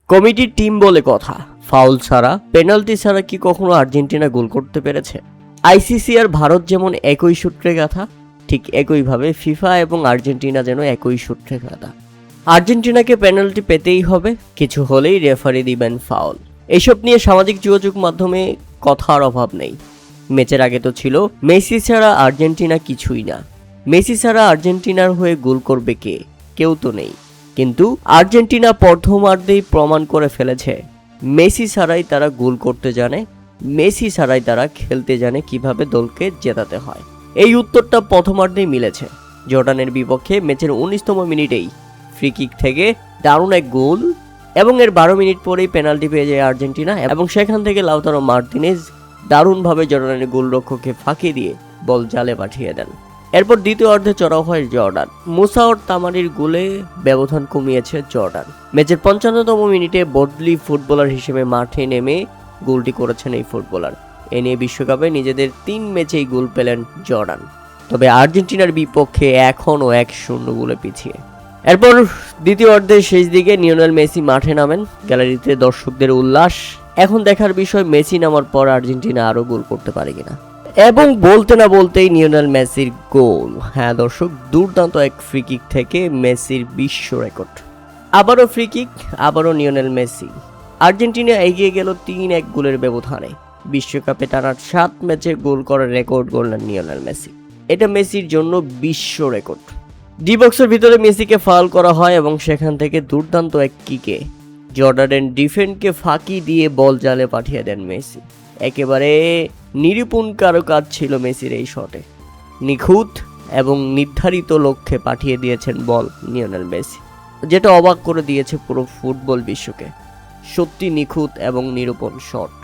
কমিটির টিম বলে কথা, ফাউল ছাড়া, পেনাল্টি ছাড়া কি কখনো আর্জেন্টিনা গোল করতে পেরেছে? আইসিসি আর ভারত যেমন একই সূত্রে গাথা, ঠিক একইভাবে ফিফা এবং আর্জেন্টিনা যেন একই সূত্রে গাথা। আর্জেন্টিনাকে পেনাল্টি পেতেই হবে, কিছু হলেই রেফারি দিবেন ফাউল। এইসব নিয়ে সামাজিক যোগাযোগ মাধ্যমে কথার অভাব নেই। ম্যাচের আগে তো ছিল মেসি ছাড়া আর্জেন্টিনা কিছুই না, মেসি ছাড়া আর্জেন্টিনার হয়ে গোল করবে কে? কেউ তো নেই। কিন্তু আর্জেন্টিনা প্রথমার্ধেই প্রমাণ করে ফেলেছে মেসি ছাড়াই তারা গোল করতে জানে, মেসি ছাড়াই তারা খেলতে জানে কিভাবে দলকে জেতাতে হয়। এই উত্তরটা প্রথমার্ধেই মিলেছে। জর্ডানের বিপক্ষে ম্যাচের 19তম মিনিটেই ফ্রি কিক থেকে দারুণ এক গোল, এবং এর 12 মিনিট পরেই পেনাল্টি পেয়ে যায় আর্জেন্টিনা, এবং সেখান থেকে লাউতারো মার্তিনেজ দারুণভাবে জর্ডানের গোলরক্ষককে ফাঁকি দিয়ে বল জালে পাঠিয়ে দেন। এরপর দ্বিতীয় অর্ধে চড়াও হয় জর্ডান। মুসা ওর তামারির গোলে ব্যবধান কমিয়েছে জর্ডান। ম্যাচের 55তম মিনিটে বদলি ফুটবলার হিসেবে মাঠে নেমে গোলটি করেছেন এই ফুটবলার। এ নিয়ে বিশ্বকাপে নিজেদের 3 ম্যাচেই গোল পেলেন জর্ডান। তবে আর্জেন্টিনার বিপক্ষে এখনও 1-0 গোলে পিছিয়ে। এরপর দ্বিতীয় অর্ধের শেষ দিকে লিওনেল মেসি মাঠে নামেন, গ্যালারিতে দর্শকদের উল্লাস। এখন দেখার বিষয় মেসি নামার পর আর্জেন্টিনা আরও গোল করতে পারে কিনা। এবং বলতে না বলতেই লিওনেল মেসির গোল। হ্যাঁ দর্শক, দুর্দান্ত এক ফ্রি কিক থেকে মেসির বিশ্ব রেকর্ড। আবারও ফ্রি কিক, আবারও লিওনেল মেসি। আর্জেন্টিনা এগিয়ে গেল 3-1 গোলের ব্যবধানে। বিশ্বকাপে টানা 7 ম্যাচে গোল করার রেকর্ড গড়লেন লিওনেল মেসি। এটা মেসির জন্য বিশ্ব রেকর্ড। ডি বক্সের ভিতরে মেসিকে ফাউল করা হয় এবং সেখান থেকে দুর্দান্ত এক কিকে জর্ডানের ডিফেন্ডকে ফাঁকি দিয়ে বল জালে পাঠিয়ে দেন মেসি। একেবারে নিরূপণ কাজ ছিল মেসির এই শটে। নিখুঁত এবং নির্ধারিত লক্ষ্যে পাঠিয়ে দিয়েছেন বল লিওনেল মেসি, যেটা অবাক করে দিয়েছে পুরো ফুটবল বিশ্বকে। সত্যি নিখুঁত এবং নিরূপণ শট।